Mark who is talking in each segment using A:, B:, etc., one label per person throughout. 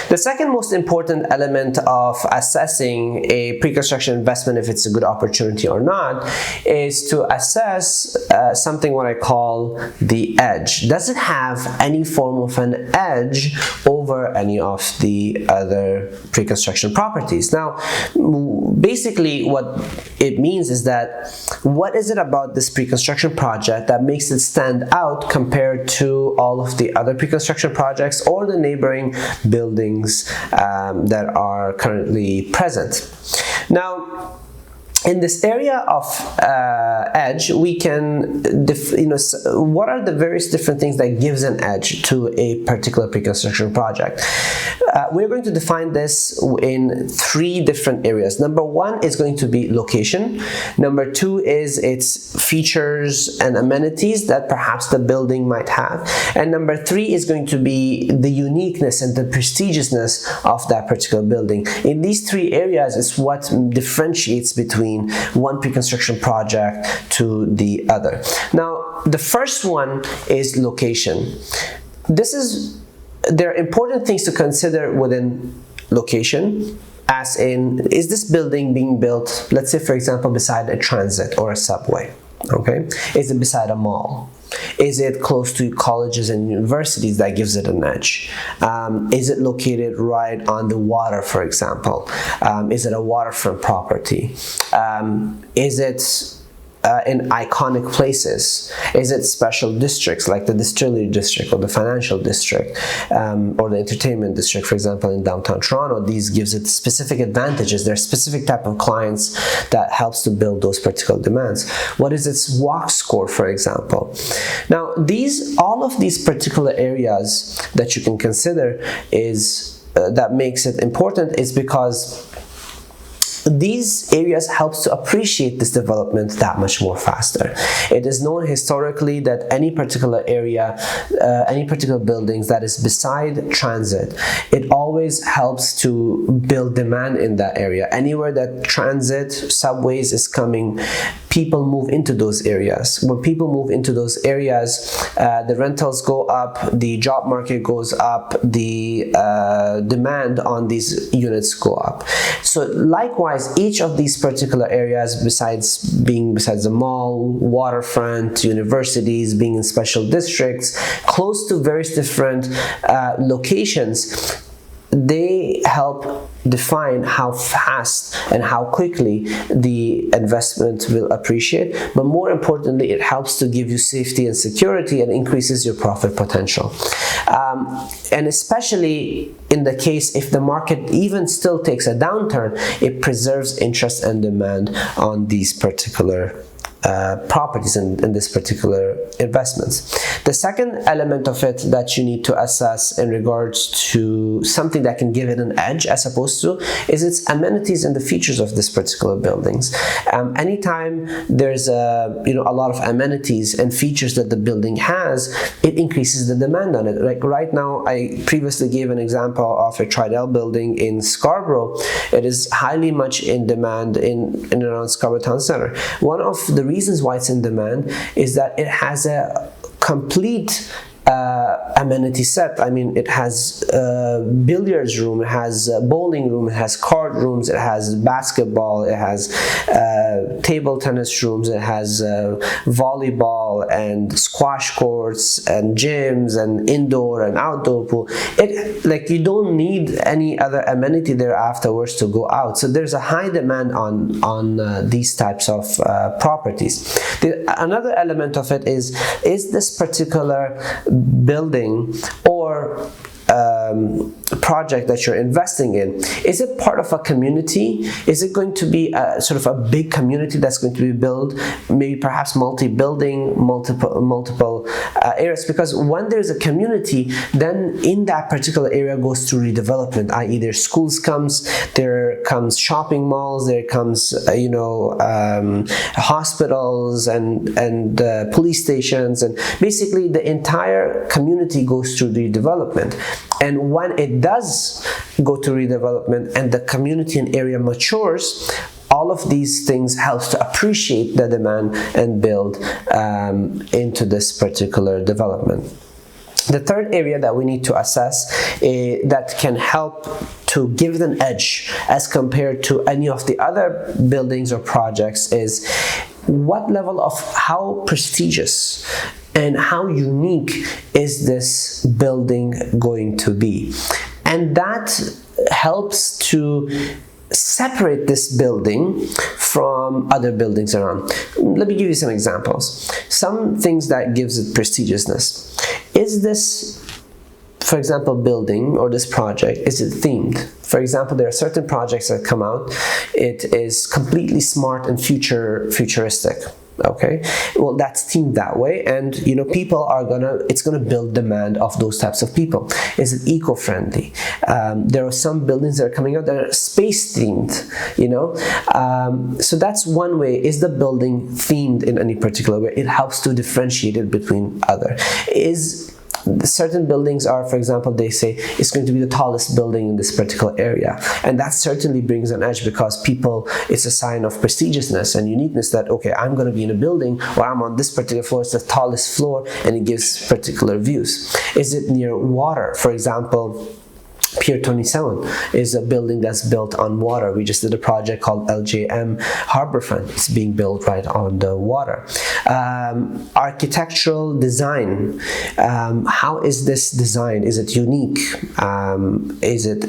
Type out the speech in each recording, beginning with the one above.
A: The second most important element of assessing a pre-construction investment, if it's a good opportunity or not, is to assess something what I call the edge. Does it have any form of an edge over any of the other pre-construction properties? Now, basically what it means is that what is it about this pre-construction project that makes it stand out compared to all of the other pre-construction projects or the neighboring buildings that are currently present. Now, in this area of edge, we can, what are the various different things that gives an edge to a particular pre-construction project? We're going to define this in 3 different areas. Number 1 is going to be location. Number 2 is its features and amenities that perhaps the building might have. And number 3 is going to be the uniqueness and the prestigiousness of that particular building. In these 3 areas is what differentiates between one pre-construction project to the other. Now, the first one is location. There are important things to consider within location, as in, is this building being built, let's say for example, beside a transit or a subway? Okay, is it beside a mall? Is it close to colleges and universities? That gives it an edge. Is it located right on the water, for example? Is it a waterfront property? Is it in iconic places? Is it special districts like the distillery district or the financial district or the entertainment district, for example, in downtown Toronto? These gives it specific advantages. There are specific type of clients that helps to build those particular demands. What is its walk score, for example? Now, all of these particular areas that you can consider is that makes it important is because these areas helps to appreciate this development that much more faster. It is known historically that any particular area, any particular buildings that is beside transit, it always helps to build demand in that area. Anywhere that transit, subways is coming, people move into those areas. When people move into those areas, the rentals go up, the job market goes up, the demand on these units go up. So likewise, each of these particular areas, besides the mall, waterfront, universities, being in special districts, close to various different locations, they help define how fast and how quickly the investment will appreciate, but more importantly, it helps to give you safety and security and increases your profit potential. And especially in the case if the market even still takes a downturn, it preserves interest and demand on these particular properties and this particular investments. The second element of it that you need to assess in regards to something that can give it an edge as opposed to is its amenities and the features of this particular buildings. Anytime there's a lot of amenities and features that the building has, it increases the demand on it. Like right now, I previously gave an example of a Tridel building in Scarborough. It is highly much in demand in and around Scarborough Town Center. One of the reasons why it's in demand is that it has a complete amenity set. I mean, it has a billiards room, it has a bowling room, it has card rooms, it has basketball, it has table tennis rooms, it has volleyball and squash courts and gyms and indoor and outdoor pool. You don't need any other amenity there afterwards to go out. So there's a high demand on these types of properties. Another element of it is this particular building or project that you're investing in, is it part of a community? Is it going to be sort of a big community that's going to be built, maybe perhaps multi-building, multiple areas? Because when there's a community, then in that particular area goes through redevelopment, i.e. there schools there comes shopping malls, there comes hospitals and police stations, and basically the entire community goes through redevelopment. And when it does go to redevelopment and the community and area matures, all of these things helps to appreciate the demand and build into this particular development. The third area that we need to assess that can help to give it an edge as compared to any of the other buildings or projects is what level of how prestigious and how unique is this building going to be. And that helps to separate this building from other buildings around. Let me give you some examples. Some things that gives it prestigiousness. Is this, for example, building or this project, is it themed? For example, there are certain projects that come out, it is completely smart and futuristic. Okay, well, that's themed that way, and you know, people are it's gonna build demand of those types of people. Is it eco-friendly? There are some buildings that are coming out that are space themed, you know, so that's one way. Is the building themed in any particular way? It helps to differentiate it between other. Certain buildings are, for example, they say it's going to be the tallest building in this particular area, and that certainly brings an edge because it's a sign of prestigiousness and uniqueness that, okay, I'm going to be in a building or I'm on this particular floor, it's the tallest floor, and it gives particular views. Is it near water? For example, Pier 27 is a building that's built on water. We just did a project called LJM Harborfront. It's being built right on the water. Architectural design. How is this designed? Is it unique? Is it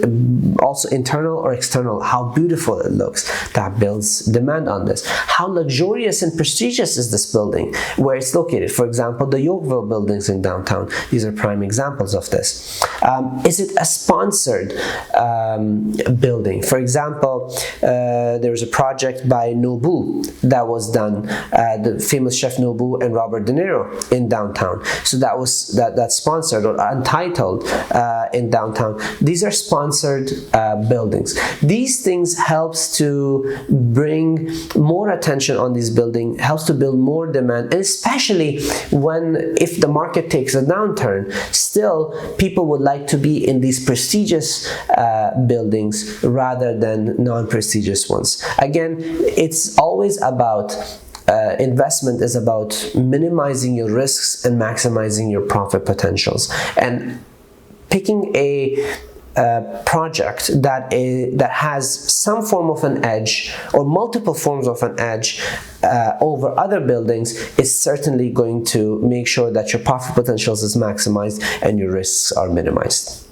A: also internal or external? How beautiful it looks. That builds demand on this. How luxurious and prestigious is this building? Where it's located. For example, the Yorkville buildings in downtown. These are prime examples of this. Is it a sponsored building? For example, there was a project by Nobu that was done, the famous chef Nobu and Robert De Niro in downtown. So that's sponsored, or Untitled in downtown. These are sponsored buildings. These things helps to bring more attention on this building, helps to build more demand, and especially if the market takes a downturn, still people would like to be in these prestigious buildings rather than non-prestigious ones. Again, it's always about investment is about minimizing your risks and maximizing your profit potentials, and picking a project that has some form of an edge or multiple forms of an edge over other buildings is certainly going to make sure that your profit potentials is maximized and your risks are minimized.